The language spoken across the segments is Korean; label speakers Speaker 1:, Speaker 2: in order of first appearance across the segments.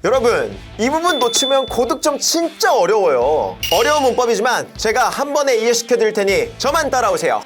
Speaker 1: 여러분, 이 부분 놓치면 고득점 진짜 어려워요. 어려운 문법이지만 제가 한 번에 이해시켜 드릴 테니 저만 따라오세요.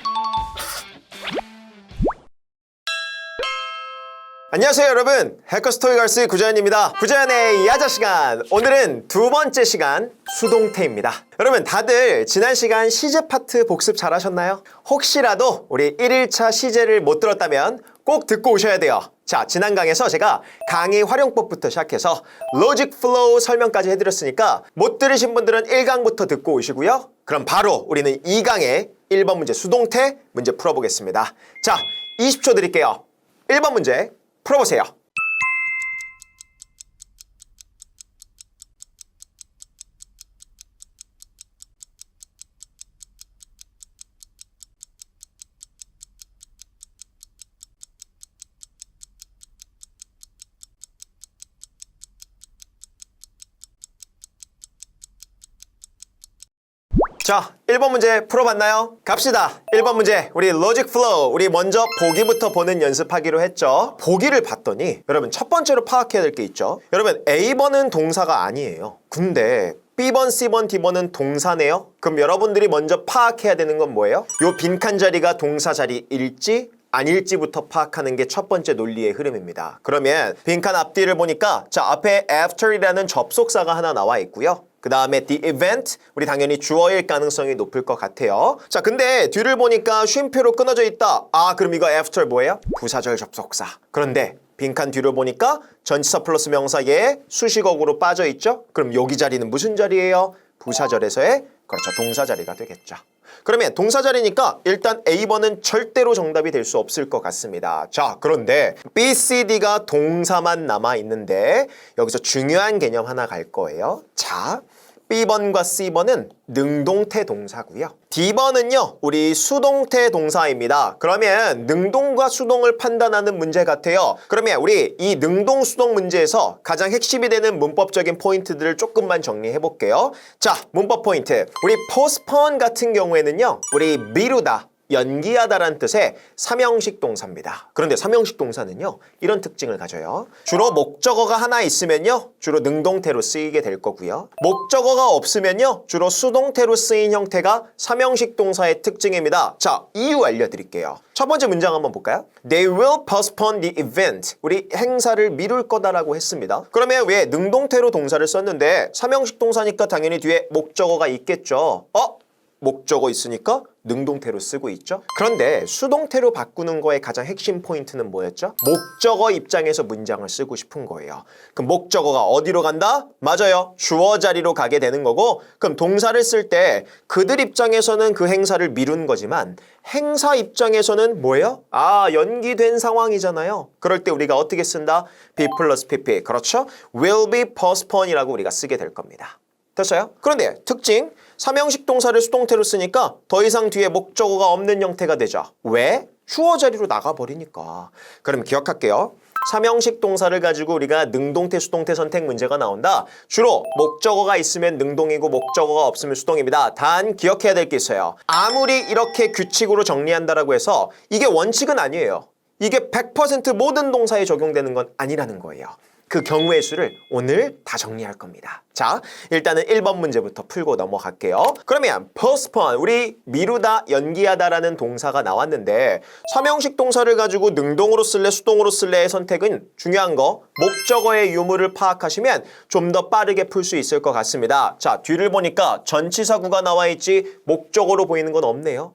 Speaker 1: 안녕하세요 여러분, 해커스토리걸스 구자연입니다. 구자연의 야자 시간, 오늘은 두 번째 시간 수동태입니다. 여러분, 다들 지난 시간 시제 파트 복습 잘 하셨나요? 혹시라도 우리 1일차 시제를 못 들었다면 꼭 듣고 오셔야 돼요. 자, 지난 강에서 제가 강의 활용법부터 시작해서 로직 플로우 설명까지 해드렸으니까 못 들으신 분들은 1강부터 듣고 오시고요. 그럼 바로 우리는 2강의 1번 문제 수동태 문제 풀어보겠습니다. 자, 20초 드릴게요. 1번 문제 풀어보세요. 자, 1번 문제 풀어봤나요? 갑시다. 1번 문제, 우리 로직 플로우, 우리 먼저 보기부터 보는 연습하기로 했죠. 보기를 봤더니 여러분 첫 번째로 파악해야 될 게 있죠. 여러분, A번은 동사가 아니에요. 근데 B번, C번, D번은 동사네요. 그럼 여러분들이 먼저 파악해야 되는 건 뭐예요? 요 빈칸 자리가 동사 자리일지 아닐지부터 파악하는 게 첫 번째 논리의 흐름입니다. 그러면 빈칸 앞뒤를 보니까 자, 앞에 after이라는 접속사가 하나 나와 있고요. 그 다음에 the event, 우리 당연히 주어일 가능성이 높을 것 같아요. 자, 근데 뒤를 보니까 쉼표로 끊어져 있다. 아, 그럼 이거 after 뭐예요? 부사절 접속사. 그런데 빈칸 뒤를 보니까 전치사 플러스 명사에 수식어구로 빠져 있죠? 그럼 여기 자리는 무슨 자리예요? 부사절에서의, 그렇죠, 동사 자리가 되겠죠. 그러면 동사 자리니까 일단 A번은 절대로 정답이 될 수 없을 것 같습니다. 자, 그런데 B, C, D가 동사만 남아있는데 여기서 중요한 개념 하나 갈 거예요. 자, B번과 C번은 능동태 동사고요. D번은요, 우리 수동태 동사입니다. 그러면 능동과 수동을 판단하는 문제 같아요. 그러면 우리 이 능동 수동 문제에서 가장 핵심이 되는 문법적인 포인트들을 조금만 정리해 볼게요. 자, 문법 포인트. 우리 postpone 같은 경우에는요, 우리 미루다, 연기하다라는 뜻의 삼형식 동사입니다. 그런데 삼형식 동사는요, 이런 특징을 가져요. 주로 목적어가 하나 있으면요, 주로 능동태로 쓰이게 될 거고요. 목적어가 없으면요, 주로 수동태로 쓰인 형태가 삼형식 동사의 특징입니다. 자, 이유 알려드릴게요. 첫 번째 문장 한번 볼까요? They will postpone the event. 우리 행사를 미룰 거다라고 했습니다. 그러면 왜 능동태로 동사를 썼는데 삼형식 동사니까 당연히 뒤에 목적어가 있겠죠. 목적어 있으니까 능동태로 쓰고 있죠. 그런데 수동태로 바꾸는 거의 가장 핵심 포인트는 뭐였죠? 목적어 입장에서 문장을 쓰고 싶은 거예요. 그럼 목적어가 어디로 간다? 맞아요, 주어 자리로 가게 되는 거고, 그럼 동사를 쓸 때 그들 입장에서는 그 행사를 미룬 거지만 행사 입장에서는 뭐예요? 연기된 상황이잖아요. 그럴 때 우리가 어떻게 쓴다? be 플러스 pp, 그렇죠? will be postpone이라고 우리가 쓰게 될 겁니다. 됐어요? 그런데 특징, 삼형식 동사를 수동태로 쓰니까 더 이상 뒤에 목적어가 없는 형태가 되죠. 왜? 주어 자리로 나가버리니까. 그럼 기억할게요. 삼형식 동사를 가지고 우리가 능동태, 수동태 선택 문제가 나온다. 주로 목적어가 있으면 능동이고 목적어가 없으면 수동입니다. 단 기억해야 될 게 있어요. 아무리 이렇게 규칙으로 정리한다라고 해서 이게 원칙은 아니에요. 이게 100% 모든 동사에 적용되는 건 아니라는 거예요. 그 경우의 수를 오늘 다 정리할 겁니다. 자, 일단은 1번 문제부터 풀고 넘어갈게요. 그러면 postpone, 우리 미루다, 연기하다라는 동사가 나왔는데 삼형식 동사를 가지고 능동으로 쓸래, 수동으로 쓸래의 선택은 중요한 거, 목적어의 유무를 파악하시면 좀 더 빠르게 풀 수 있을 것 같습니다. 자, 뒤를 보니까 전치사구가 나와 있지 목적어로 보이는 건 없네요.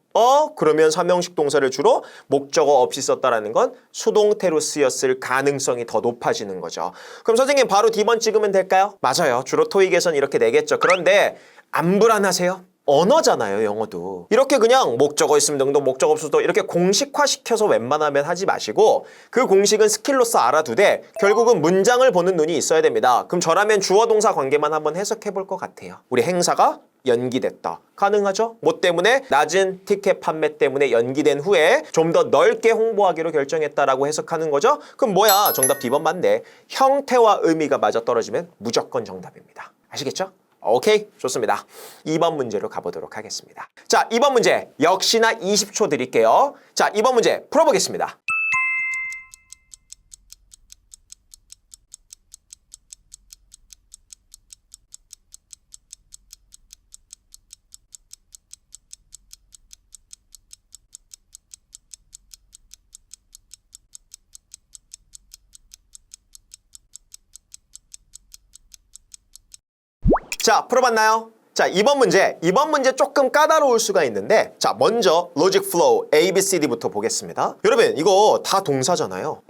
Speaker 1: 그러면 삼형식 동사를 주로 목적어 없이 썼다라는 건 수동태로 쓰였을 가능성이 더 높아지는 거죠. 그럼 선생님 바로 D번 찍으면 될까요? 맞아요. 주로 토익에선 이렇게 내겠죠. 그런데 안 불안하세요? 언어잖아요, 영어도. 이렇게 그냥 목적어 있으면 능동, 목적어 없어도 이렇게 공식화시켜서 웬만하면 하지 마시고 그 공식은 스킬로서 알아두되 결국은 문장을 보는 눈이 있어야 됩니다. 그럼 저라면 주어 동사 관계만 한번 해석해 볼 것 같아요. 우리 행사가 연기됐다. 가능하죠? 뭐 때문에? 낮은 티켓 판매 때문에 연기된 후에 좀 더 넓게 홍보하기로 결정했다라고 해석하는 거죠? 그럼 뭐야? 정답 B번 맞네. 형태와 의미가 맞아떨어지면 무조건 정답입니다. 아시겠죠? 오케이, 좋습니다. 2번 문제로 가보도록 하겠습니다. 자, 2번 문제 역시나 20초 드릴게요. 자, 2번 문제 풀어보겠습니다. 자, 풀어봤나요? 자, 이번 문제 조금 까다로울 수가 있는데 자, 먼저 로직 플로우 A, B, C, D부터 보겠습니다. 여러분, 이거 다 동사잖아요.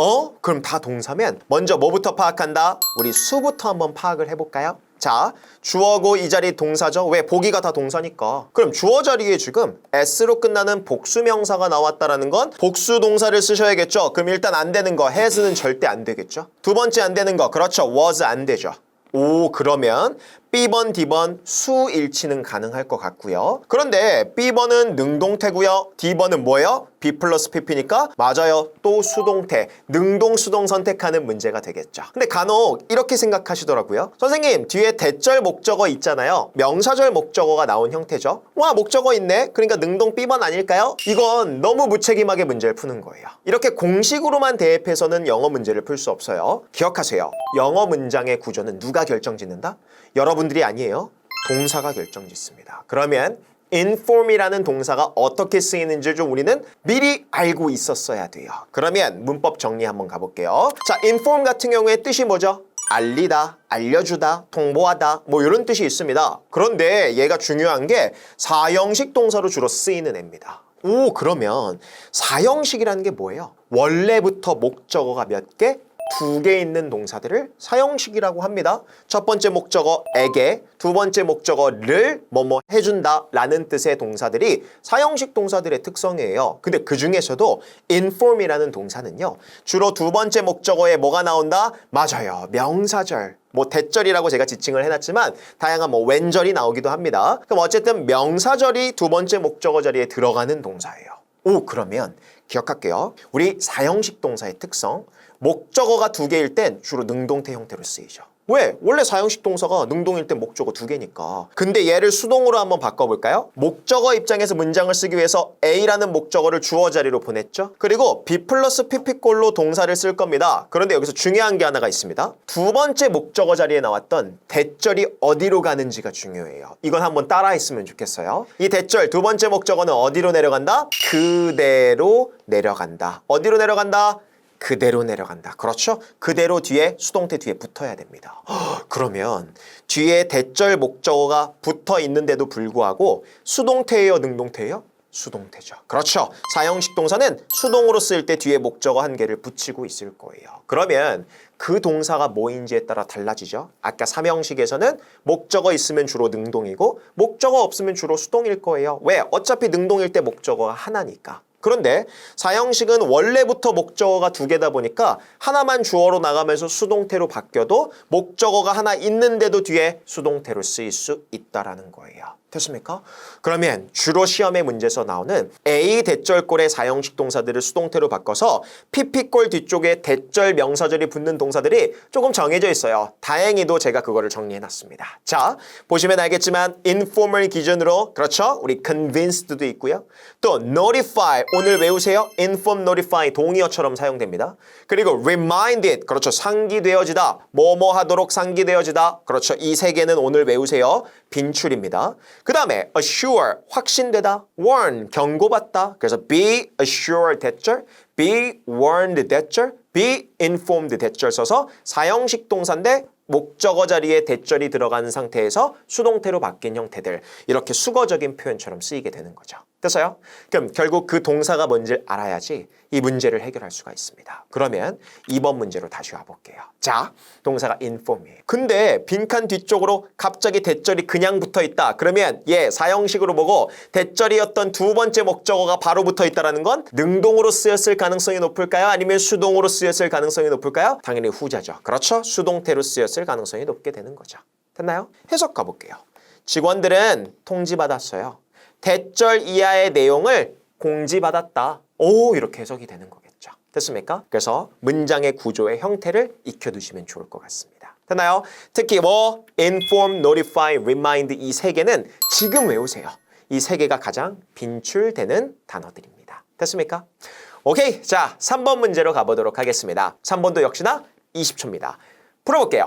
Speaker 1: 그럼 다 동사면 먼저 뭐부터 파악한다? 우리 수부터 한번 파악을 해볼까요? 자, 주어고 이 자리 동사죠. 왜? 보기가 다 동사니까. 그럼 주어 자리에 지금 S로 끝나는 복수명사가 나왔다라는 건 복수 동사를 쓰셔야겠죠. 그럼 일단 안 되는 거 has는 절대 안 되겠죠. 두 번째 안 되는 거 그렇죠. was 안 되죠. 오, 그러면 B번, D번 수일치는 가능할 것 같고요. 그런데 B번은 능동태고요. D번은 뭐예요? B 플러스 PP니까 맞아요. 또 수동태, 능동, 수동 선택하는 문제가 되겠죠. 근데 간혹 이렇게 생각하시더라고요. 선생님, 뒤에 대절 목적어 있잖아요. 명사절 목적어가 나온 형태죠. 와, 목적어 있네. 그러니까 능동 B번 아닐까요? 이건 너무 무책임하게 문제를 푸는 거예요. 이렇게 공식으로만 대입해서는 영어 문제를 풀 수 없어요. 기억하세요. 영어 문장의 구조는 누가 결정짓는다? 여러분들이 아니에요. 동사가 결정짓습니다. 그러면 inform이라는 동사가 어떻게 쓰이는지 좀 우리는 미리 알고 있었어야 돼요. 그러면 문법 정리 한번 가볼게요. 자, inform 같은 경우에 뜻이 뭐죠? 알리다, 알려주다, 통보하다 뭐 이런 뜻이 있습니다. 그런데 얘가 중요한 게 사형식 동사로 주로 쓰이는 애입니다. 오, 그러면 사형식이라는 게 뭐예요? 원래부터 목적어가 몇 개? 2개 있는 동사들을 사형식이라고 합니다. 첫 번째 목적어 에게, 두 번째 목적어를 뭐뭐 해준다 라는 뜻의 동사들이 사형식 동사들의 특성이에요. 근데 그 중에서도 inform이라는 동사는요. 주로 두 번째 목적어에 뭐가 나온다? 맞아요. 명사절. 뭐 대절이라고 제가 지칭을 해놨지만 다양한 뭐 웬절이 나오기도 합니다. 그럼 어쨌든 명사절이 두 번째 목적어 자리에 들어가는 동사예요. 오, 그러면 기억할게요. 우리 사형식 동사의 특성, 목적어가 2개일 땐 주로 능동태 형태로 쓰이죠. 왜? 원래 사형식 동사가 능동일 땐 목적어 2개니까. 근데 얘를 수동으로 한번 바꿔볼까요? 목적어 입장에서 문장을 쓰기 위해서 A라는 목적어를 주어 자리로 보냈죠. 그리고 B 플러스 PP꼴로 동사를 쓸 겁니다. 그런데 여기서 중요한 게 하나가 있습니다. 두 번째 목적어 자리에 나왔던 대절이 어디로 가는지가 중요해요. 이건 한번 따라했으면 좋겠어요. 이 대절 두 번째 목적어는 어디로 내려간다? 그대로 내려간다. 어디로 내려간다? 그대로 내려간다. 그렇죠? 그대로 뒤에 수동태 뒤에 붙어야 됩니다. 그러면 뒤에 대절 목적어가 붙어 있는데도 불구하고 수동태예요, 능동태예요? 수동태죠. 그렇죠. 사형식 동사는 수동으로 쓸 때 뒤에 목적어 한 개를 붙이고 있을 거예요. 그러면 그 동사가 뭐인지에 따라 달라지죠. 아까 삼형식에서는 목적어 있으면 주로 능동이고 목적어 없으면 주로 수동일 거예요. 왜? 어차피 능동일 때 목적어가 하나니까. 그런데 사형식은 원래부터 목적어가 2개다 보니까 하나만 주어로 나가면서 수동태로 바뀌어도 목적어가 하나 있는데도 뒤에 수동태로 쓰일 수 있다라는 거예요. 됐습니까? 그러면 주로 시험의 문제에서 나오는 A 대절꼴의 사형식 동사들을 수동태로 바꿔서 PP꼴 뒤쪽에 대절 명사절이 붙는 동사들이 조금 정해져 있어요. 다행히도 제가 그거를 정리해놨습니다. 자, 보시면 알겠지만 informal 기준으로 그렇죠? 우리 convinced도 있고요. 또 notify 오늘 외우세요. inform, notify 동의어처럼 사용됩니다. 그리고 reminded 그렇죠. 상기되어지다. 뭐뭐 하도록 상기되어지다. 그렇죠. 이 세 개는 오늘 외우세요. 빈출입니다. 그 다음에 assure 확신되다, warn 경고받다. 그래서 be assured 대절, be warned 대절, be informed 대절 써서 사형식 동사인데 목적어 자리에 대절이 들어간 상태에서 수동태로 바뀐 형태들 이렇게 수거적인 표현처럼 쓰이게 되는 거죠. 됐어요? 그럼 결국 그 동사가 뭔지 알아야지 이 문제를 해결할 수가 있습니다. 그러면 2번 문제로 다시 와볼게요. 자, 동사가 inform이에요. 근데 빈칸 뒤쪽으로 갑자기 대절이 그냥 붙어 있다. 그러면 사형식으로 보고 대절이었던 두 번째 목적어가 바로 붙어 있다는 건 능동으로 쓰였을 가능성이 높을까요? 아니면 수동으로 쓰였을 가능성이 높을까요? 당연히 후자죠. 그렇죠? 수동태로 쓰였을 가능성이 높게 되는 거죠. 됐나요? 해석 가볼게요. 직원들은 통지받았어요. 대절 이하의 내용을 공지받았다. 오, 이렇게 해석이 되는 거겠죠. 됐습니까? 그래서 문장의 구조의 형태를 익혀두시면 좋을 것 같습니다. 됐나요? 특히 뭐 inform, notify, remind 이 세 개는 지금 외우세요. 이 세 개가 가장 빈출되는 단어들입니다. 됐습니까? 오케이, 자 3번 문제로 가보도록 하겠습니다. 3번도 역시나 20초입니다. 풀어볼게요.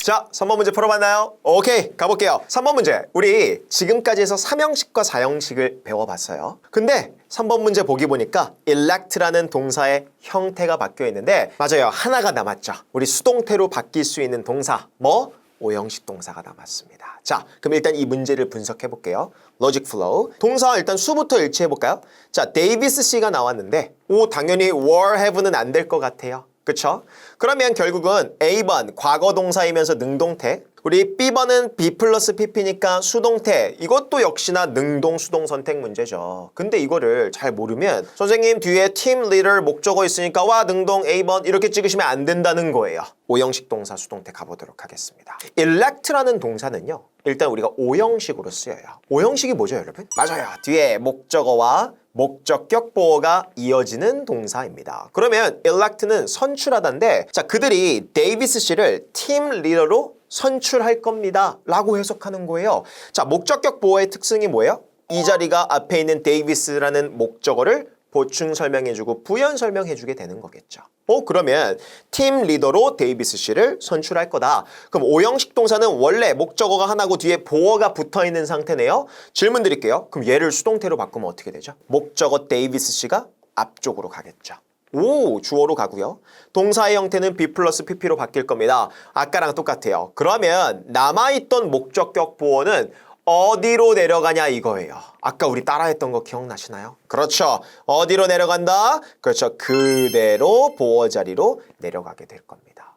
Speaker 1: 자, 3번 문제 풀어봤나요? 오케이, 가볼게요. 3번 문제. 우리 지금까지 해서 3형식과 4형식을 배워봤어요. 근데 3번 문제 보기 보니까 elect라는 동사의 형태가 바뀌어 있는데 맞아요. 하나가 남았죠. 우리 수동태로 바뀔 수 있는 동사. 뭐? 5형식 동사가 남았습니다. 자, 그럼 일단 이 문제를 분석해 볼게요. logic flow. 동사 일단 수부터 일치해 볼까요? 자, 데이비스 씨가 나왔는데 당연히 were have는 안 될 것 같아요. 그쵸? 그러면 결국은 A번 과거 동사이면서 능동태, 우리 B번은 B 플러스 PP니까 수동태, 이것도 역시나 능동 수동 선택 문제죠. 근데 이거를 잘 모르면 선생님 뒤에 팀 리더 목적어 있으니까 와 능동 A번 이렇게 찍으시면 안 된다는 거예요. 5형식 동사 수동태 가보도록 하겠습니다. elect라는 동사는요. 일단 우리가 5형식으로 쓰여요. 5형식이 뭐죠, 여러분? 맞아요. 뒤에 목적어와 목적격 보어가 이어지는 동사입니다. 그러면 elect는 선출하다인데 자, 그들이 데이비스 씨를 팀 리더로 선출할 겁니다 라고 해석하는 거예요. 자, 목적격 보어의 특징이 뭐예요? 이 자리가 앞에 있는 데이비스라는 목적어를 보충 설명해주고 부연 설명해주게 되는 거겠죠. 그러면 팀 리더로 데이비스 씨를 선출할 거다. 그럼 5형식 동사는 원래 목적어가 하나고 뒤에 보어가 붙어있는 상태네요. 질문 드릴게요. 그럼 얘를 수동태로 바꾸면 어떻게 되죠? 목적어 데이비스 씨가 앞쪽으로 가겠죠. 주어로 가고요. 동사의 형태는 B 플러스 PP로 바뀔 겁니다. 아까랑 똑같아요. 그러면 남아있던 목적격 보어는 어디로 내려가냐 이거예요. 아까 우리 따라했던 거 기억나시나요? 그렇죠. 어디로 내려간다? 그렇죠. 그대로 보어 자리로 내려가게 될 겁니다.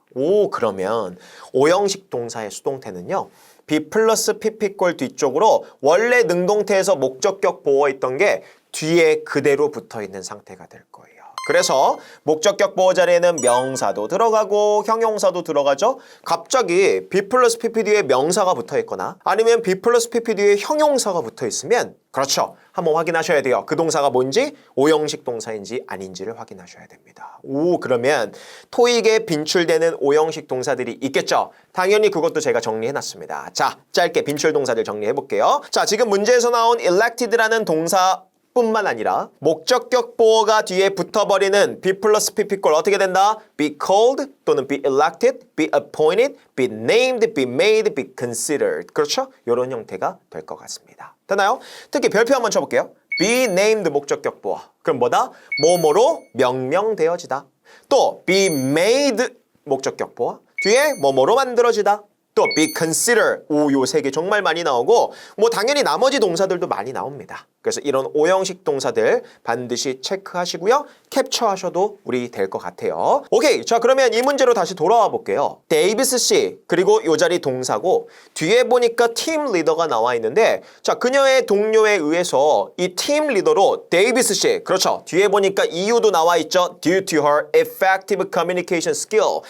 Speaker 1: 그러면 5형식 동사의 수동태는요. B 플러스 PP 꼴 뒤쪽으로 원래 능동태에서 목적격 보어 있던 게 뒤에 그대로 붙어있는 상태가 될 거예요. 그래서 목적격 보어 자리에는 명사도 들어가고 형용사도 들어가죠. 갑자기 B 플러스 PP 뒤에 명사가 붙어 있거나 아니면 B 플러스 PP 뒤에 형용사가 붙어 있으면 그렇죠. 한번 확인하셔야 돼요. 그 동사가 뭔지 5형식 동사인지 아닌지를 확인하셔야 됩니다. 그러면 토익에 빈출되는 5형식 동사들이 있겠죠. 당연히 그것도 제가 정리해놨습니다. 자, 짧게 빈출 동사들 정리해볼게요. 자, 지금 문제에서 나온 elected라는 동사 뿐만 아니라 목적격 보어가 뒤에 붙어버리는 B 플러스 PP 꼴 어떻게 된다? Be called 또는 be elected, be appointed, be named, be made, be considered. 그렇죠? 이런 형태가 될 것 같습니다. 되나요? 특히 별표 한번 쳐볼게요. Be named 목적격 보어. 그럼 뭐다? 뭐뭐로 명명되어지다. 또 be made 목적격 보어. 뒤에 뭐뭐로 만들어지다. 또 be consider, 요 세 개 정말 많이 나오고 뭐 당연히 나머지 동사들도 많이 나옵니다. 그래서 이런 5형식 동사들 반드시 체크하시고요. 캡처하셔도 우리 될 것 같아요. 오케이, 자 그러면 이 문제로 다시 돌아와 볼게요. 데이비스 씨, 그리고 요 자리 동사고 뒤에 보니까 팀 리더가 나와 있는데 자 그녀의 동료에 의해서 이 팀 리더로 데이비스 씨, 그렇죠. 뒤에 보니까 이유도 나와 있죠. Due to her effective communication skill.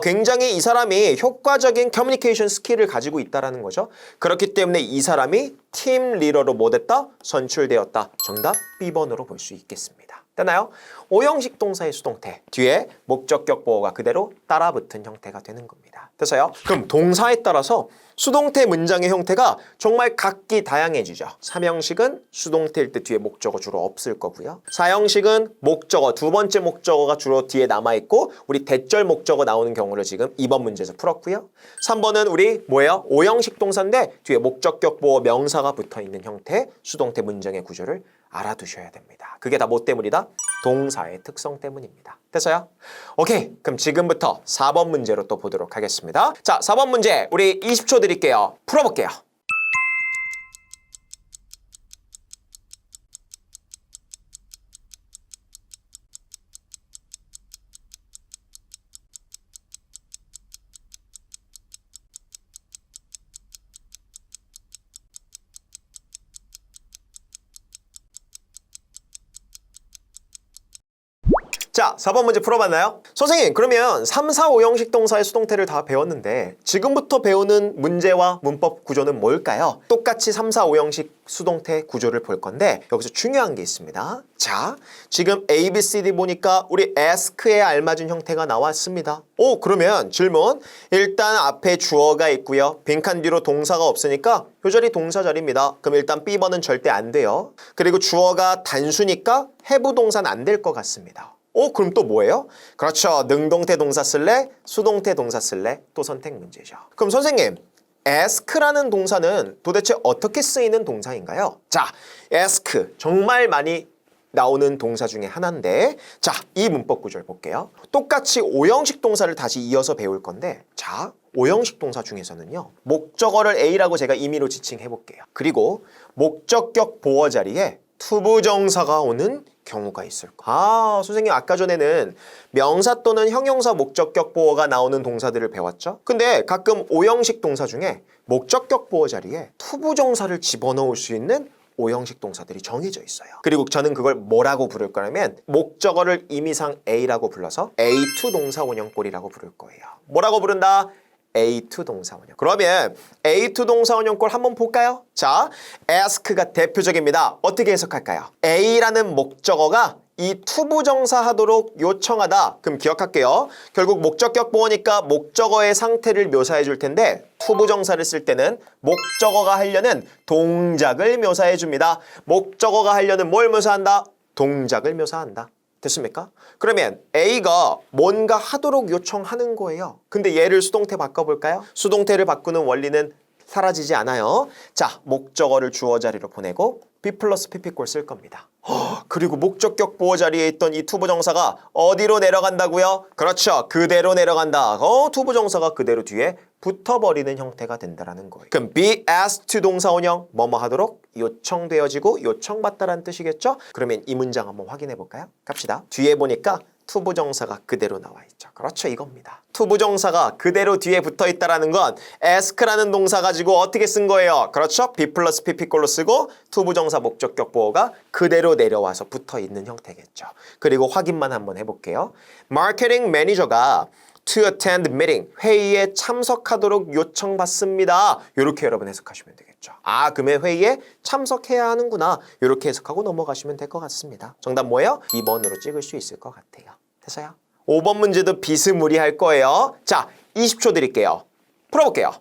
Speaker 1: 굉장히 이 사람이 효과적인 커뮤니케이션 스킬을 가지고 있다라는 거죠. 그렇기 때문에 이 사람이 팀 리더로 뭐 됐다? 선출되었다. 정답 B번으로 볼 수 있겠습니다. 되나요? 5형식 동사의 수동태 뒤에 목적격 보어가 그대로 따라붙은 형태가 되는 겁니다. 됐어요? 그럼 동사에 따라서 수동태 문장의 형태가 정말 각기 다양해지죠. 3형식은 수동태일 때 뒤에 목적어 주로 없을 거고요. 4형식은 목적어, 두 번째 목적어가 주로 뒤에 남아있고 우리 대절 목적어 나오는 경우를 지금 2번 문제에서 풀었고요. 3번은 우리 뭐예요? 5형식 동사인데 뒤에 목적격 보어 명사가 붙어있는 형태 수동태 문장의 구조를 알아두셔야 됩니다. 그게 다 뭐 때문이다? 동사의 특성 때문입니다. 됐어요? 오케이, 그럼 지금부터 4번 문제로 또 보도록 하겠습니다. 자, 4번 문제 우리 20초 드릴게요. 풀어볼게요. 자, 4번 문제 풀어봤나요? 선생님, 그러면 3, 4, 5형식 동사의 수동태를 다 배웠는데 지금부터 배우는 문제와 문법 구조는 뭘까요? 똑같이 3, 4, 5형식 수동태 구조를 볼 건데 여기서 중요한 게 있습니다. 자, 지금 A, B, C, D 보니까 우리 ask에 알맞은 형태가 나왔습니다. 그러면 질문. 일단 앞에 주어가 있고요. 빈칸 뒤로 동사가 없으니까 이 자리 동사 자리입니다. 그럼 일단 B번은 절대 안 돼요. 그리고 주어가 단수니까 have 동사는 안 될 것 같습니다. 그럼 또 뭐예요? 그렇죠. 능동태 동사 쓸래? 수동태 동사 쓸래? 또 선택 문제죠. 그럼 선생님, ask라는 동사는 도대체 어떻게 쓰이는 동사인가요? 자, ask 정말 많이 나오는 동사 중에 하나인데, 자, 이 문법 구조를 볼게요. 똑같이 5형식 동사를 다시 이어서 배울 건데, 자, 5형식 동사 중에서는요, 목적어를 A라고 제가 임의로 지칭해 볼게요. 그리고 목적격 보어 자리에 투부정사가 오는 경우가 있을 거예요. 선생님 아까 전에는 명사 또는 형용사 목적격 보어가 나오는 동사들을 배웠죠? 근데 가끔 5형식 동사 중에 목적격 보어 자리에 투부정사를 집어넣을 수 있는 5형식 동사들이 정해져 있어요. 그리고 저는 그걸 뭐라고 부를 거냐면 목적어를 임의상 A라고 불러서 A2 동사 원형꼴이라고 부를 거예요. 뭐라고 부른다? A2 동사 원형. 그러면 A2 동사 원형꼴 한번 볼까요? 자, ask가 대표적입니다. 어떻게 해석할까요? A라는 목적어가 이 투부정사 하도록 요청하다. 그럼 기억할게요. 결국 목적격 보어니까 목적어의 상태를 묘사해 줄 텐데 투부정사를 쓸 때는 목적어가 하려는 동작을 묘사해 줍니다. 목적어가 하려는 뭘 묘사한다? 동작을 묘사한다. 됐습니까? 그러면 A가 뭔가 하도록 요청하는 거예요. 근데 얘를 수동태 바꿔볼까요? 수동태를 바꾸는 원리는 사라지지 않아요. 자, 목적어를 주어 자리로 보내고 B 플러스 PP꼴 쓸 겁니다. 그리고 목적격 보어 자리에 있던 이 투부정사가 어디로 내려간다고요? 그렇죠. 그대로 내려간다. 투부정사가 그대로 뒤에 붙어버리는 형태가 된다는 거예요. 그럼 be asked to 동사 원형 뭐뭐 하도록 요청되어지고 요청받다라는 뜻이겠죠? 그러면 이 문장 한번 확인해 볼까요? 갑시다. 뒤에 보니까 투부정사가 그대로 나와 있죠. 그렇죠. 이겁니다. 투부정사가 그대로 뒤에 붙어 있다라는 건 ask라는 동사 가지고 어떻게 쓴 거예요? 그렇죠. be 플러스 pp꼴로 쓰고 투부정사 목적격 보어가 그대로 내려와서 붙어 있는 형태겠죠. 그리고 확인만 한번 해볼게요. 마케팅 매니저가 to attend meeting, 회의에 참석하도록 요청받습니다. 이렇게 여러분 해석하시면 되겠죠. 그러면 회의에 참석해야 하는구나. 이렇게 해석하고 넘어가시면 될 것 같습니다. 정답 뭐예요? 2번으로 찍을 수 있을 것 같아요. 됐어요? 5번 문제도 비스무리할 거예요. 자, 20초 드릴게요. 풀어볼게요.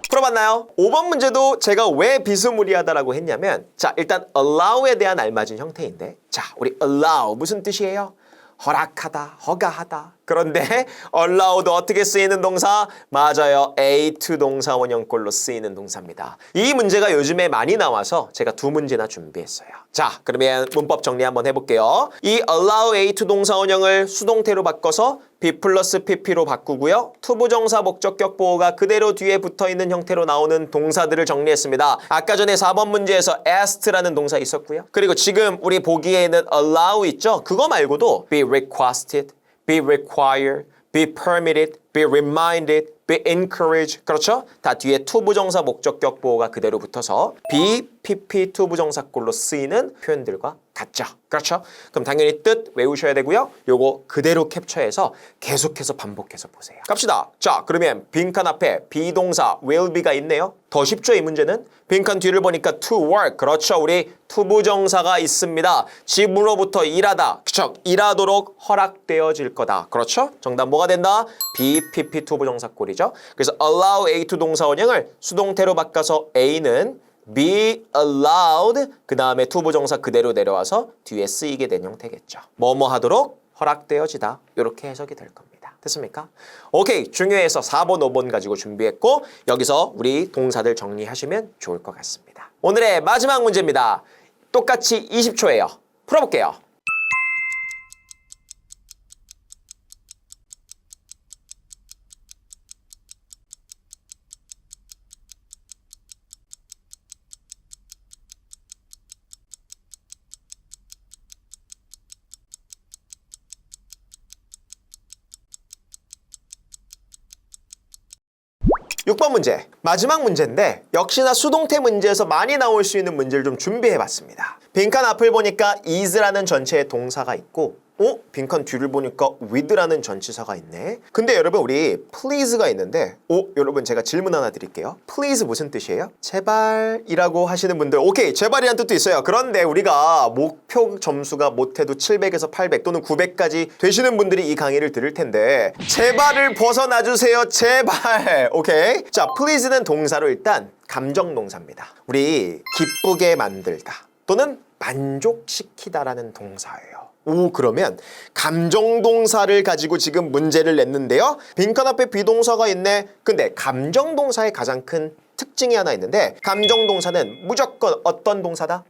Speaker 1: 풀어봤나요? 5번 문제도 제가 왜 비스무리하다라고 했냐면 자, 일단 allow에 대한 알맞은 형태인데 자, 우리 allow 무슨 뜻이에요? 허락하다, 허가하다. 그런데 allow도 어떻게 쓰이는 동사? 맞아요. A2 동사 원형꼴로 쓰이는 동사입니다. 이 문제가 요즘에 많이 나와서 제가 두 문제나 준비했어요. 자, 그러면 문법 정리 한번 해볼게요. 이 allow A2 동사 원형을 수동태로 바꿔서 B 플러스 PP로 바꾸고요. 투부정사 목적격 보어가 그대로 뒤에 붙어있는 형태로 나오는 동사들을 정리했습니다. 아까 전에 4번 문제에서 asked라는 동사 있었고요. 그리고 지금 우리 보기에 있는 allow 있죠? 그거 말고도 be requested, be required, be permitted, be reminded, be encouraged. 그렇죠? 다 뒤에 투부정사 목적격 보어가 그대로 붙어서 be, pp 투부정사꼴로 쓰이는 표현들과 같죠. 그렇죠? 그럼 당연히 뜻 외우셔야 되고요. 요거 그대로 캡처해서 계속해서 반복해서 보세요. 갑시다. 자, 그러면 빈칸 앞에 비동사 will be가 있네요. 더 쉽죠, 이 문제는? 빈칸 뒤를 보니까 to work. 그렇죠. 우리 투부정사가 있습니다. 집으로부터 일하다. 그렇죠. 일하도록 허락되어질 거다. 그렇죠? 정답 뭐가 된다? be, pp 투부정사꼴이죠. 그래서 allow A2 동사 원형을 수동태로 바꿔서 A는 be allowed 그 다음에 투부정사 그대로 내려와서 뒤에 쓰이게 된 형태겠죠. 뭐뭐 하도록 허락되어지다. 이렇게 해석이 될 겁니다. 됐습니까? 오케이. 중요해서 4번, 5번 가지고 준비했고 여기서 우리 동사들 정리하시면 좋을 것 같습니다. 오늘의 마지막 문제입니다. 똑같이 20초예요. 풀어볼게요. 6번 문제, 마지막 문제인데 역시나 수동태 문제에서 많이 나올 수 있는 문제를 좀 준비해봤습니다. 빈칸 앞을 보니까 is라는 전체의 동사가 있고 빈칸 뒤를 보니까 with라는 전치사가 있네. 근데 여러분 우리 please가 있는데 여러분 제가 질문 하나 드릴게요. please 무슨 뜻이에요? 제발이라고 하시는 분들 오케이 제발이란 뜻도 있어요. 그런데 우리가 목표 점수가 못해도 700에서 800 또는 900까지 되시는 분들이 이 강의를 들을 텐데 제발을 벗어나 주세요. 제발. 오케이. 자, please는 동사로 일단 감정 동사입니다. 우리 기쁘게 만들다 또는 만족시키다라는 동사예요. 그러면 감정동사를 가지고 지금 문제를 냈는데요. 빈칸 앞에 비동사가 있네. 근데 감정동사의 가장 큰 특징이 하나 있는데 감정동사는 무조건 어떤 동사다?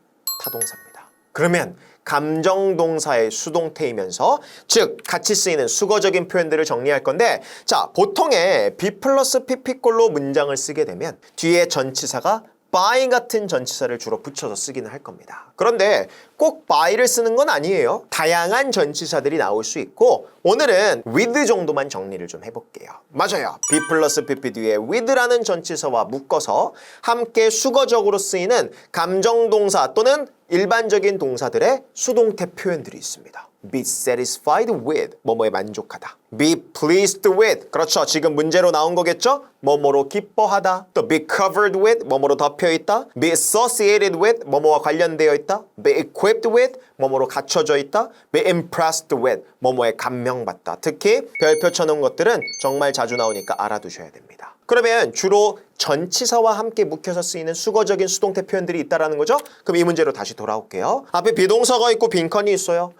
Speaker 1: 타동사입니다. 그러면 감정동사의 수동태이면서 즉 같이 쓰이는 수거적인 표현들을 정리할 건데 자 보통의 be 플러스 pp꼴로 문장을 쓰게 되면 뒤에 전치사가 by 같은 전치사를 주로 붙여서 쓰기는 할 겁니다. 그런데 꼭 by를 쓰는 건 아니에요. 다양한 전치사들이 나올 수 있고 오늘은 with 정도만 정리를 좀 해볼게요. 맞아요. be 플러스 pp 뒤에 with라는 전치사와 묶어서 함께 수거적으로 쓰이는 감정동사 또는 일반적인 동사들의 수동태 표현들이 있습니다. be satisfied with 뭐뭐에 만족하다. be pleased with 그렇죠. 지금 문제로 나온 거겠죠? 뭐뭐로 기뻐하다. 또 be covered with 뭐뭐로 덮여 있다. be associated with 뭐뭐와 관련되어 있다. be equipped with 뭐뭐로 갖춰져 있다. be impressed with 뭐뭐에 감명받다. 특히 별표 쳐놓은 것들은 정말 자주 나오니까 알아두셔야 됩니다. 그러면 주로 전치사와 함께 묵혀서 쓰이는 수거적인 수동태 표현들이 있다라는 거죠? 그럼 이 문제로 다시 돌아올게요. 앞에 비동사가 있고 빈칸이 있어요.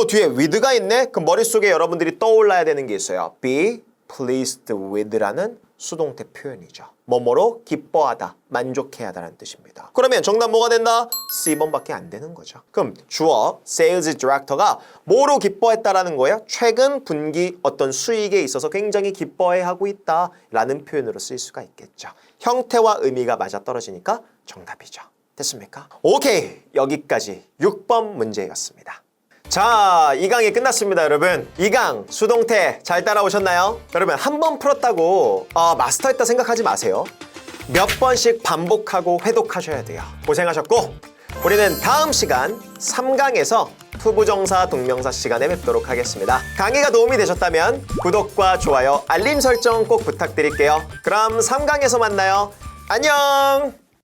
Speaker 1: 뒤에 with가 있네? 그럼 머릿속에 여러분들이 떠올라야 되는 게 있어요. be pleased with라는 수동태 표현이죠. 뭐뭐로 기뻐하다, 만족해야 하다는 뜻입니다. 그러면 정답 뭐가 된다? C번밖에 안 되는 거죠. 그럼 주어 sales director가 뭐로 기뻐했다라는 거예요? 최근 분기 어떤 수익에 있어서 굉장히 기뻐해하고 있다라는 표현으로 쓸 수가 있겠죠. 형태와 의미가 맞아떨어지니까 정답이죠. 됐습니까? 오케이, 여기까지 6번 문제였습니다. 자, 이 강의 끝났습니다, 여러분. 이 강 수동태 잘 따라오셨나요? 여러분, 한 번 풀었다고 마스터했다 생각하지 마세요. 몇 번씩 반복하고 회독하셔야 돼요. 고생하셨고 우리는 다음 시간 3강에서 투부정사 동명사 시간에 뵙도록 하겠습니다. 강의가 도움이 되셨다면 구독과 좋아요, 알림 설정 꼭 부탁드릴게요. 그럼 3강에서 만나요. 안녕!